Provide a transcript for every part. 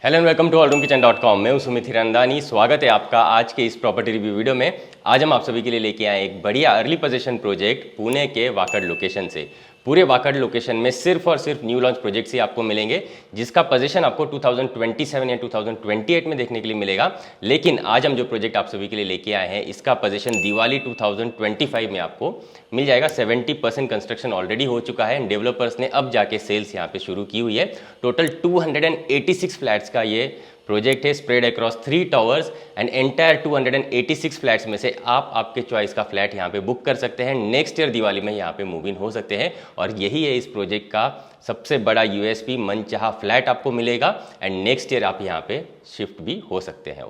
Hello and welcome to allroomkitchen.com। मैं हूं सुमित हिरंदानी। स्वागत है आपका आज के इस प्रॉपर्टी रिव्यू वीडियो में। आज हम आप सभी के लिए लेके आए एक बढ़िया अर्ली पोजीशन प्रोजेक्ट पुणे के वाकड़ लोकेशन से। पूरे वाकड़ लोकेशन में सिर्फ और सिर्फ न्यू लॉन्च प्रोजेक्ट्स ही आपको मिलेंगे, जिसका पोजीशन आपको 2027 या 2028 में देखने के लिए मिलेगा। लेकिन आज हम जो प्रोजेक्ट आप सभी के लिए लेके आए हैं, इसका पोजीशन दिवाली 2025 में आपको मिल जाएगा। 70% कंस्ट्रक्शन ऑलरेडी हो चुका है। डेवलपर्स ने अब जाके सेल्स यहाँ पे शुरू की हुई है। टोटल 286 फ्लैट्स का ये प्रोजेक्ट है, spread across 3 towers and entire 286 flats में से आप आपके चॉइस का फ्लैट यहाँ पे बुक कर सकते हैं। नेक्स्ट ईयर दिवाली में यहाँ पे मूव इन हो सकते हैं और यही है इस प्रोजेक्ट का सबसे बड़ा यूएसपी। मनचाहा फ्लैट आपको मिलेगा एंड नेक्स्ट ईयर आप यहाँ पे शिफ्ट भी हो सकते हैं।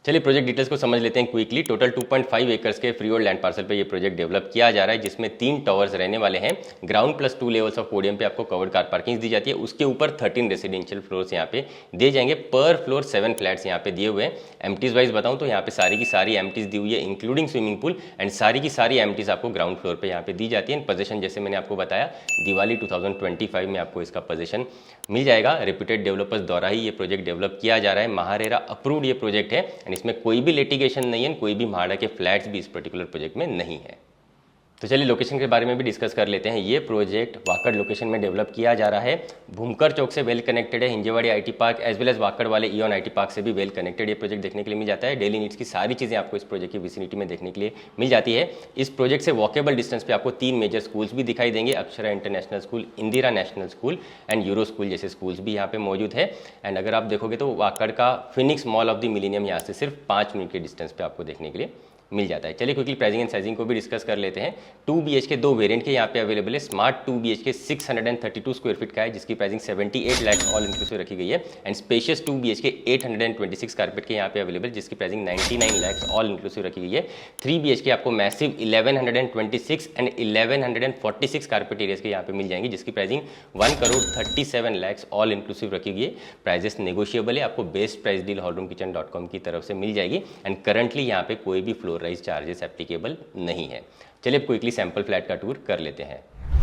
चलिए प्रोजेक्ट डिटेल्स को समझ लेते हैं क्विकली। टोटल 2.5 एकर्स के फ्री होल्ड लैंड पार्सल पे ये प्रोजेक्ट डेवलप किया जा रहा है, जिसमें 3 टावर्स रहने वाले हैं। Ground plus 2 levels of podium पे आपको कवर्ड कार पार्किंग दी जाती है। उसके ऊपर 13 रेसिडेंशियल फ्लोर्स यहाँ पे दिए जाएंगे। पर फ्लोर 7 फ्लैट्स यहाँ पे दिए हुए हैं। एमटीज वाइज बताऊँ तो यहाँ पे सारी की सारी एमटीज दी हुई है, इंक्लूडिंग स्विमिंग पूल, एंड सारी की सारी एमटीज आपको ग्राउंड फ्लोर पर यहाँ पे दी जाती है। पोजीशन जैसे मैंने आपको बताया, दिवाली 2025 में आपको इसका पोजीशन मिल जाएगा। रेप्यूटेड डेवलपर्स द्वारा ही ये प्रोजेक्ट डेवलप किया जा रहा है। महारेरा अप्रूव्ड ये प्रोजेक्ट है एंड इसमें कोई भी लिटिगेशन नहीं है, कोई भी म्हाडा के फ्लैट्स भी इस पर्टिकुलर प्रोजेक्ट में नहीं है। तो चलिए लोकेशन के बारे में भी डिस्कस कर लेते हैं। ये प्रोजेक्ट वाकड़ लोकेशन में डेवलप किया जा रहा है। भूमकर चौक से वेल कनेक्टेड है। Hinjewadi IT park as well as Wakad वाले इॉन आईटी पार्क से भी वेल कनेक्टेड ये प्रोजेक्ट देखने के लिए मिल जाता है। डेली नीड्स की सारी चीज़ें आपको इस प्रोजेक्ट की विसिनिटी में देखने के लिए मिल जाती है। इस प्रोजेक्ट से वॉकेबल डिस्टेंस पे आपको 3 मेजर स्कूल्स भी दिखाई देंगे। Akshara international school, Indira national school and euro school जैसे स्कूल्स भी यहाँ पे मौजूद है। एंड अगर आप देखोगे तो वाकड़ का Phoenix mall of the millennium यहाँ से सिर्फ 5 मिनट के डिस्टेंस पे आपको देखने के लिए मिल जाता है। चलिए क्विकली प्राइसिंग एंड साइजिंग को भी डिस्कस कर लेते हैं। 2 BHK 2 वेरिएंट के यहाँ पे अवेलेबल है। स्मार्ट 2 BHK 632 स्क्वायर फीट का है, जिसकी प्राइसिंग 78 लाख ऑल इंक्लूसिव रखी गई है। एंड स्पेशियस 2 BHK 826 कारपेट के यहाँ पे अवेलेबल, जिसकी प्राइसिंग 99 लाख ऑल इंक्लूसिव रखी गई है। 3 BHK आपको मैसिव 1126 एंड 1146 कारपेट एरियाज के यहाँ पे मिल जाएंगी, जिसकी प्राइसिंग 1,37 लाख ऑल इंक्लूसिव रखी गई है। प्राइजेस नेगोशिएबल है। आपको बेस्ट प्राइस डील allroomkitchen.com की तरफ से मिल जाएगी एंड करंटली यहाँ पे कोई भी फ्लोर राइज चार्जेस एप्लीकेबल नहीं है। चलिए क्विकली सैंपल फ्लैट का टूर कर लेते हैं।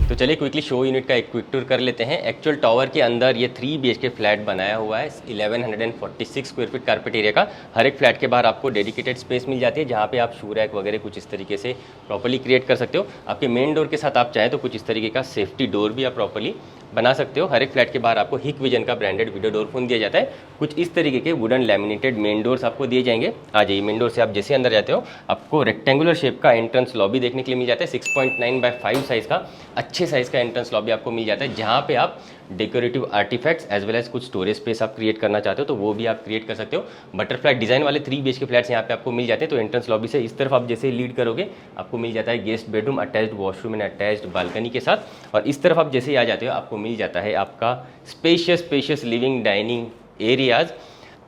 तो चलिए क्विकली शो यूनिट का एक क्विक टूर कर लेते हैं। एक्चुअल टावर के अंदर ये 3 BHK फ्लैट बनाया हुआ है। 1146 स्क्वायर फीट कारपेट एरिया का। हर एक फ्लैट के बाहर आपको डेडिकेटेड स्पेस मिल जाती है, जहाँ पे आप शू रैक वगैरह कुछ इस तरीके से प्रॉपर्ली क्रिएट कर सकते हो। आपके मेन डोर के साथ आप चाहें तो कुछ इस तरीके का सेफ्टी डोर भी आप प्रॉपर्ली बना सकते हो। हर एक फ्लैट के बाहर आपको हिक विजन का ब्रांडेड वीडियो डोर फोन दिया जाता है। कुछ इस तरीके के वुडन लैमिनेटेड मेन डोर्स आपको दिए जाएंगे। आ जाइए, मेन डोर से आप जैसे अंदर जाते हो आपको रेक्टेंगुलर शेप का एंट्रेंस लॉबी देखने के लिए मिल जाता है। 6.9 बाय 5 साइज का अच्छे साइज का एंट्रेंस लॉबी आपको मिल जाता है, जहाँ पे आप decorative artefacts as well as कुछ स्टोरेज स्पेस आप क्रिएट करना चाहते हो तो वो भी आप क्रिएट कर सकते हो। बटरफ्लाई डिजाइन वाले 3 BHK फ्लैट्स यहाँ पे आपको मिल जाते हैं। तो एंट्रेंस लॉबी से इस तरफ आप जैसे लीड करोगे आपको मिल जाता है guest bedroom, attached washroom and attached balcony के साथ। और इस तरफ आप जैसे ही आ जाते हो आपको मिल जाता है आपका स्पेशियस लिविंग डाइनिंग एरियाज,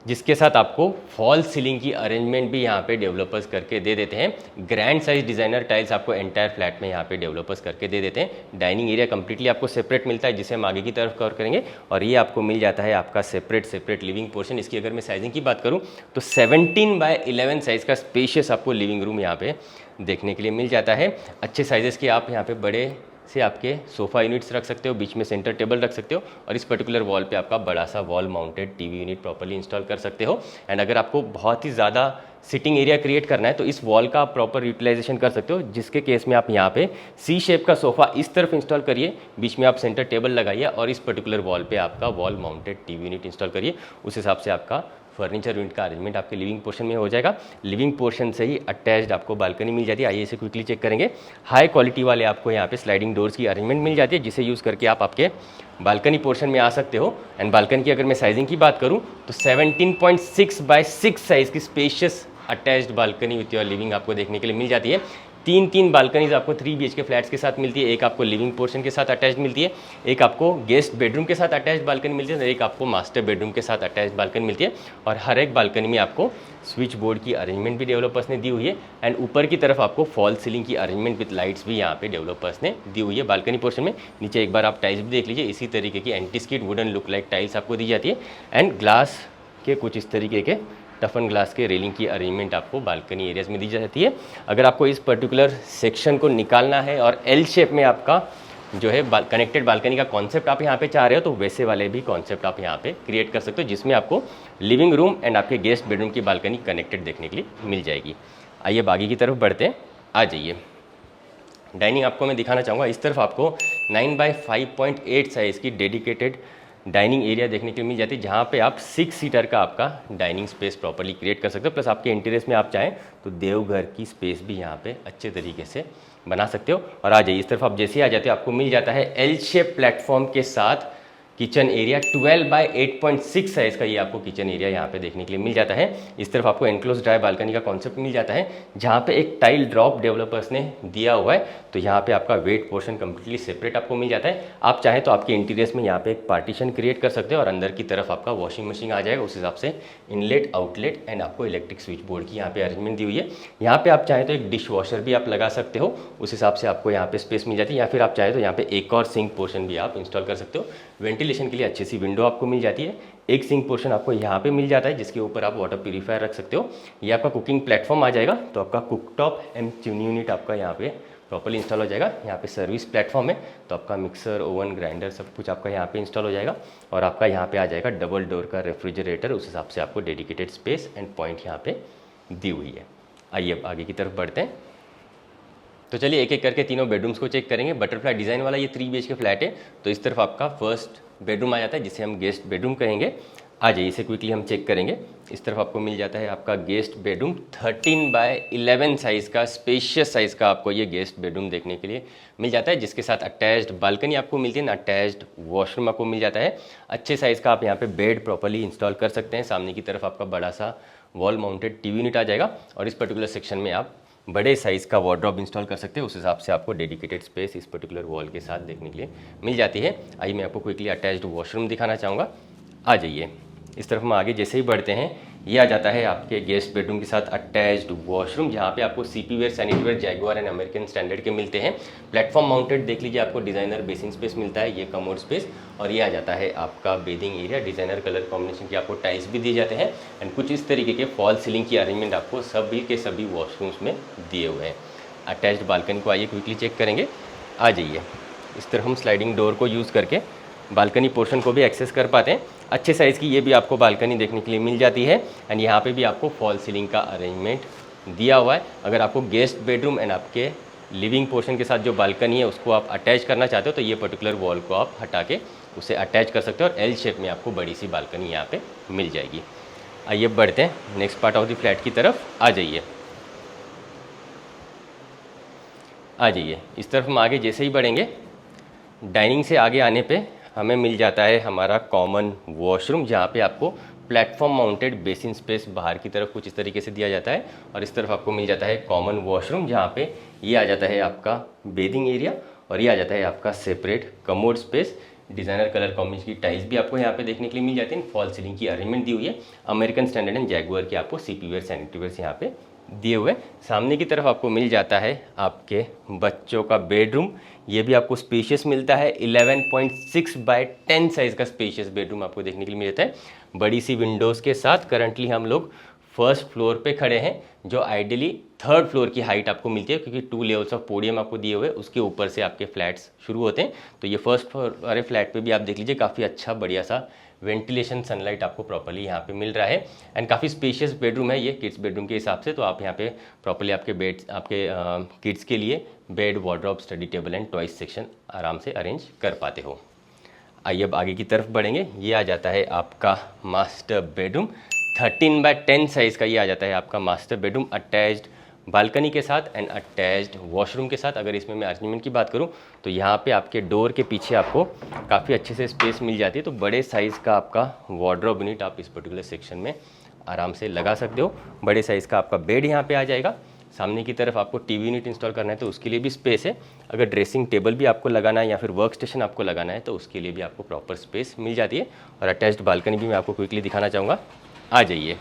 जिसके साथ आपको फॉल सीलिंग की अरेंजमेंट भी यहाँ पे डेवलपर्स करके दे देते हैं। ग्रैंड साइज डिजाइनर टाइल्स आपको एंटायर फ्लैट में यहाँ पे डेवलपर्स करके दे देते हैं। डाइनिंग एरिया कंप्लीटली आपको सेपरेट मिलता है, जिसे हम आगे की तरफ कवर करेंगे। और ये आपको मिल जाता है आपका सेपरेट लिविंग पोर्शन। इसकी अगर मैं साइजिंग की बात करूँ तो 17 बाय 11 साइज का स्पेशियस आपको लिविंग रूम यहाँ पे देखने के लिए मिल जाता है। अच्छे साइजेस के आप यहाँ पे बड़े से आपके सोफ़ा यूनिट्स रख सकते हो, बीच में सेंटर टेबल रख सकते हो और इस पर्टिकुलर वॉल पे आपका बड़ा सा wall mounted TV unit properly install कर सकते हो। एंड अगर आपको बहुत ही ज़्यादा सिटिंग एरिया क्रिएट करना है तो इस वॉल का आप प्रॉपर यूटिलाइजेशन कर सकते हो, जिसके केस में आप यहाँ पे सी शेप का सोफ़ा इस तरफ इंस्टॉल करिए, बीच में आप सेंटर टेबल लगाइए और इस पर्टिकुलर वॉल पे आपका wall mounted TV unit install करिए। उस हिसाब से आपका फर्नीचर यूनिट का अरेंजमेंट आपके लिविंग पोर्शन में हो जाएगा। लिविंग पोर्शन से ही अटैच्ड आपको बालकनी मिल जाती है। आइए इसे क्विकली चेक करेंगे। हाई क्वालिटी वाले आपको यहाँ पे स्लाइडिंग डोर्स की अरेंजमेंट मिल जाती है, जिसे यूज़ करके आप आपके बालकनी पोर्शन में आ सकते हो। एंड बालकनी की अगर मैं साइजिंग की बात करूँ तो 17.6 बाय 6 साइज की spacious attached balcony with your living आपको देखने के लिए मिल जाती है। 3 बालकनीज आपको 3 BHK फ्लैट्स के साथ मिलती है। एक आपको लिविंग पोर्शन के साथ अटैच्ड मिलती है, एक आपको गेस्ट बेडरूम के साथ अटैच्ड बालकनी मिलती है और एक आपको मास्टर बेडरूम के साथ अटैच्ड बालकनी मिलती है। और हर एक बालकनी में आपको स्विच बोर्ड की अरेंजमेंट भी डेवलपर्स ने दी हुई है। एंड ऊपर की तरफ आपको फॉल सीलिंग की अरेंजमेंट विद लाइट्स भी यहाँ पे डेवलपर्स ने दी हुई है बालकनी पोर्शन में। नीचे एक बार आप टाइल्स भी देख लीजिए, इसी तरीके की anti skid wooden look like tiles आपको दी जाती है। एंड ग्लास के कुछ इस तरीके के टफन ग्लास के रेलिंग की अरेंजमेंट आपको बालकनी एरियाज में दी जाती है। अगर आपको इस पर्टिकुलर सेक्शन को निकालना है और एल शेप में आपका जो है कनेक्टेड बालकनी का कॉन्सेप्ट आप यहाँ पे चाह रहे हो तो वैसे वाले भी कॉन्सेप्ट आप यहाँ पे क्रिएट कर सकते हो, जिसमें आपको लिविंग रूम एंड आपके गेस्ट बेडरूम की बालकनी कनेक्टेड देखने के लिए मिल जाएगी। आइए बागी की तरफ बढ़ते हैं, आ जाइए। डाइनिंग आपको मैं दिखाना चाहूँगा, इस तरफ आपको 9x5.8 साइज़ की डेडिकेटेड डाइनिंग एरिया देखने के लिए मिल जाती है, जहाँ पे आप 6 सीटर का आपका डाइनिंग स्पेस प्रॉपर्ली क्रिएट कर सकते हो। प्लस आपके इंटीरियर्स में आप चाहें तो देवघर की स्पेस भी यहाँ पे अच्छे तरीके से बना सकते हो। और आ जाइए इस तरफ आप जैसे ही आ जाते हो आपको मिल जाता है एल शेप प्लेटफॉर्म के साथ किचन एरिया 12x8.6 साइज़ का ये आपको किचन एरिया यहाँ पे देखने के लिए मिल जाता है। इस तरफ आपको एनक्लोज ड्राई बालकनी का कॉन्सेप्ट मिल जाता है, जहाँ पे एक टाइल ड्रॉप डेवलपर्स ने दिया हुआ है, तो यहाँ पे आपका वेट पोर्शन कम्प्लीटली सेपरेट आपको मिल जाता है। आप चाहें तो आपके इंटीरियर्स में यहाँ पे एक पार्टीशन क्रिएट कर सकते हो और अंदर की तरफ आपका वॉशिंग मशीन आ जाएगा, उस हिसाब से इनलेट आउटलेट एंड आपको इलेक्ट्रिक स्विच बोर्ड की यहाँ पे अरेंजमेंट दी हुई है। यहाँ पे आप चाहें तो एक डिश वॉशर भी आप लगा सकते हो, उस हिसाब से आपको यहाँ पे स्पेस मिल जाती है, या फिर आप चाहें तो यहाँ पे एक और सिंक पोर्शन भी आप इंस्टॉल कर सकते हो। वेंटिलेशन के लिए अच्छी सी विंडो आपको मिल जाती है। एक सिंक पोर्शन आपको यहाँ पे मिल जाता है, जिसके ऊपर आप वाटर प्यूरीफायर रख सकते हो। ये आपका कुकिंग प्लेटफॉर्म आ जाएगा, तो आपका कुकटॉप एंड चिमनी यूनिट आपका यहाँ पे प्रॉपर्ली इंस्टॉल हो जाएगा। यहाँ पे सर्विस प्लेटफॉर्म है, तो आपका मिक्सर, ओवन, ग्राइंडर सब कुछ आपका यहाँ पे इंस्टॉल हो जाएगा। और आपका यहाँ पे आ जाएगा डबल डोर का रेफ्रिजरेटर, उस हिसाब से आपको डेडिकेटेड स्पेस एंड पॉइंट यहाँ पे दी हुई है। आइए अब आगे की तरफ बढ़ते हैं। तो चलिए एक एक करके तीनों बेडरूम्स को चेक करेंगे। बटरफ्लाई डिज़ाइन वाला ये 3 BHK फ्लैट है, तो इस तरफ आपका फर्स्ट बेडरूम आ जाता है, जिसे हम गेस्ट बेडरूम कहेंगे। आ जाइए इसे क्विकली हम चेक करेंगे। इस तरफ आपको मिल जाता है आपका गेस्ट बेडरूम 13x11 साइज़ का स्पेशियस साइज़ का आपको ये गेस्ट बेडरूम देखने के लिए मिल जाता है, जिसके साथ अटैच्ड बालकनी आपको मिलती है, अटैच्ड वॉशरूम आपको मिल जाता है। अच्छे साइज़ का आप यहाँ पे बेड प्रॉपर्ली इंस्टॉल कर सकते हैं। सामने की तरफ आपका बड़ा सा वॉल माउंटेड टीवी यूनिट आ जाएगा, और इस पर्टिकुलर सेक्शन में आप बड़े साइज़ का वार्डरोब इंस्टॉल कर सकते हैं, उस हिसाब से आपको डेडिकेटेड स्पेस इस पर्टिकुलर वॉल के साथ देखने के लिए मिल जाती है। आइए मैं आपको क्विकली अटैच्ड वॉशरूम दिखाना चाहूँगा। आ जाइए इस तरफ हम आगे जैसे ही बढ़ते हैं, ये आ जाता है आपके गेस्ट बेडरूम के साथ अटैच्ड वॉशरूम, जहाँ पे आपको CP ware, sanitary Jaguar and American Standard के मिलते हैं। प्लेटफॉर्म माउंटेड देख लीजिए, आपको डिज़ाइनर बेसिन स्पेस मिलता है, ये कमोड स्पेस। और ये आ जाता है आपका bathing area, designer colour combination के आपको टाइल्स भी दिए जाते हैं, एंड कुछ इस तरीके के फॉल सीलिंग की अरेंजमेंट आपको सभी के सभी वॉशरूम्स में दिए हुए हैं। अटैच्ड बालकनी को आइए क्विकली चेक करेंगे। आ जाइए इस तरह हम स्लाइडिंग डोर को यूज़ करके बालकनी पोर्शन को भी एक्सेस कर पाते हैं। अच्छे साइज़ की ये भी आपको बालकनी देखने के लिए मिल जाती है, एंड यहाँ पे भी आपको फॉल सीलिंग का अरेंजमेंट दिया हुआ है। अगर आपको गेस्ट बेडरूम एंड आपके लिविंग पोर्शन के साथ जो बालकनी है उसको आप अटैच करना चाहते हो, तो ये पर्टिकुलर वॉल को आप हटा के उसे अटैच कर सकते हो, और एल शेप में आपको बड़ी सी बालकनी यहाँ पे मिल जाएगी। आइए बढ़ते हैं next part of the flat की तरफ। आ जाइए इस तरफ हम आगे जैसे ही बढ़ेंगे, डाइनिंग से आगे आने पे हमें मिल जाता है हमारा कॉमन वॉशरूम, जहाँ पे आपको प्लेटफॉर्म माउंटेड बेसिन स्पेस बाहर की तरफ कुछ इस तरीके से दिया जाता है, और इस तरफ आपको मिल जाता है कॉमन वॉशरूम, जहाँ पे ये आ जाता है आपका बेदिंग एरिया, और ये आ जाता है आपका separate commode space. Designer colour combination की टाइल्स भी आपको यहाँ पे देखने के लिए मिल जाती है। फॉल सीलिंग की अरेंजमेंट दी हुई है, अमेरिकन स्टैंडर्ड एंड जैगुआर के आपको CP वेयर, सैनिटरी वेयर्स यहाँ पे दिए हुए। सामने की तरफ आपको मिल जाता है आपके बच्चों का बेडरूम, ये भी आपको स्पेशियस मिलता है। 11.6x10 साइज़ का स्पेशियस बेडरूम आपको देखने के लिए मिल जाता है, बड़ी सी विंडोज़ के साथ। करंटली हम लोग फर्स्ट फ्लोर पे खड़े हैं, जो आइडियली 3rd फ्लोर की हाइट आपको मिलती है, क्योंकि 2 लेवल्स ऑफ पोडियम आपको दिए हुए, उसके ऊपर से आपके फ्लैट्स शुरू होते हैं। तो ये फर्स्ट फ्लोर वाले फ्लैट पे भी आप देख लीजिए, काफ़ी अच्छा बढ़िया सा वेंटिलेशन, सनलाइट आपको प्रॉपर्ली यहाँ पे मिल रहा है, एंड काफ़ी स्पेशियस बेडरूम है ये किड्स बेडरूम के हिसाब से। तो आप यहाँ पे प्रॉपर्ली आपके बेड, आपके किड्स के लिए bed, wardrobe, study table and toys section आराम से अरेंज कर पाते हो। आइए अब आगे की तरफ बढ़ेंगे। ये आ जाता है आपका मास्टर बेडरूम, 13x10 साइज़ का ये आ जाता है आपका मास्टर बेडरूम, अटैच्ड बालकनी के साथ एंड अटैच्ड वॉशरूम के साथ। अगर इसमें मैं अरेंजमेंट की बात करूं, तो यहाँ पे आपके डोर के पीछे आपको काफ़ी अच्छे से स्पेस मिल जाती है, तो बड़े साइज़ का आपका वार्डरोब यूनिट आप इस पर्टिकुलर सेक्शन में आराम से लगा सकते हो। बड़े साइज़ का आपका बेड यहाँ पे आ जाएगा। सामने की तरफ आपको टीवी यूनिट इंस्टॉल करना है, तो उसके लिए भी स्पेस है। अगर ड्रेसिंग टेबल भी आपको लगाना है या फिर वर्क स्टेशन आपको लगाना है, तो उसके लिए भी आपको प्रॉपर स्पेस मिल जाती है। और अटैच्ड बालकनी भी मैं आपको क्विकली दिखाना चाहूँगा। आ जाइए,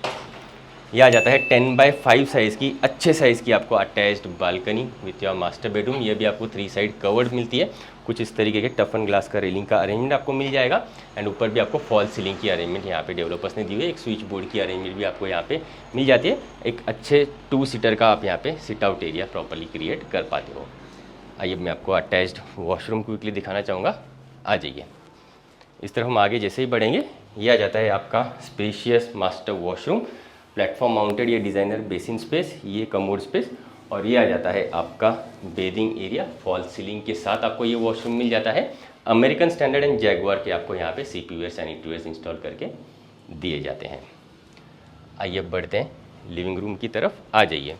यह आ जाता है 10x5 साइज़ की अच्छे साइज़ की आपको attached balcony with your master bedroom. ये भी आपको 3 साइड कवर्ड मिलती है, कुछ इस तरीके के टफन ग्लास का रेलिंग का अरेंजमेंट आपको मिल जाएगा, एंड ऊपर भी आपको फॉल सीलिंग की अरेंजमेंट यहाँ पे डेवलपर्स ने दी हुई है। एक स्विच बोर्ड की अरेंजमेंट भी आपको यहाँ पे मिल जाती है। एक अच्छे 2 सीटर का आप यहाँ पे sit out area properly create कर पाते हो। आइए मैं आपको अटैच्ड वॉशरूम क्विकली दिखाना चाहूँगा। आ जाइए, इस तरफ हम आगे जैसे ही बढ़ेंगे ये आ जाता है आपका spacious master washroom, platform mounted ये डिज़ाइनर बेसिन स्पेस, ये कमोड स्पेस, और ये आ जाता है आपका बेदिंग एरिया। फॉल सीलिंग के साथ आपको ये वॉशरूम मिल जाता है। अमेरिकन स्टैंडर्ड एंड जैगुआर के आपको यहाँ पे सीपीयू सैनिटरीवेयर्स इंस्टॉल करके दिए जाते हैं। आइए अब बढ़ते हैं लिविंग रूम की तरफ। आ जाइए,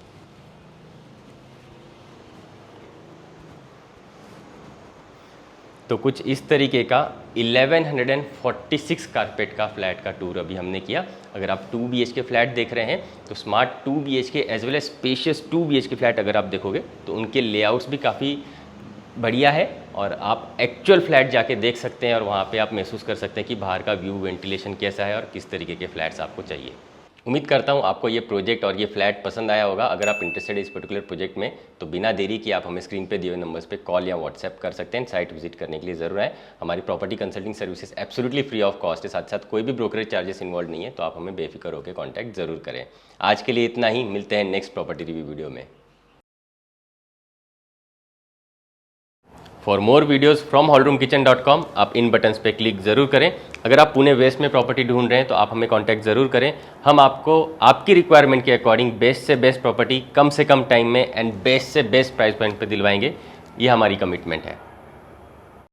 तो कुछ इस तरीके का 1146 कारपेट का फ्लैट का टूर अभी हमने किया। अगर आप 2 BHK फ्लैट देख रहे हैं तो smart 2 BHK as well as spacious 2 BHK flat अगर आप देखोगे तो उनके लेआउट्स भी काफ़ी बढ़िया है, और आप एक्चुअल फ्लैट जाके देख सकते हैं और वहाँ पे आप महसूस कर सकते हैं कि बाहर का व्यू, वेंटिलेशन कैसा है और किस तरीके के फ्लैट्स आपको चाहिए। उम्मीद करता हूँ आपको ये प्रोजेक्ट और ये फ्लैट पसंद आया होगा। अगर आप इंटरेस्टेड है इस पर्टिकुलर प्रोजेक्ट में तो बिना देरी किए आप हमें स्क्रीन पे दिए हुए नंबर्स पे कॉल या व्हाट्सएप कर सकते हैं। साइट विजिट करने के लिए ज़रूर आए। हमारी property consulting services absolutely free of cost है, साथ साथ कोई भी ब्रोकरेज चार्जेस इन्वॉल्व नहीं है, तो आप हमें बेफिक्र होकर कॉन्टैक्ट ज़रूर करें। आज के लिए इतना ही, मिलते हैं नेक्स्ट प्रॉपर्टी रिव्यू वीडियो में। For more videos from hallroomkitchen.com आप इन बटन्स पे क्लिक ज़रूर करें। अगर आप पुणे वेस्ट में प्रॉपर्टी ढूंढ रहे हैं तो आप हमें कांटेक्ट ज़रूर करें। हम आपको आपकी रिक्वायरमेंट के अकॉर्डिंग बेस्ट से बेस्ट प्रॉपर्टी कम से कम टाइम में एंड बेस्ट से बेस्ट प्राइस पॉइंट पे दिलवाएंगे। ये हमारी कमिटमेंट है।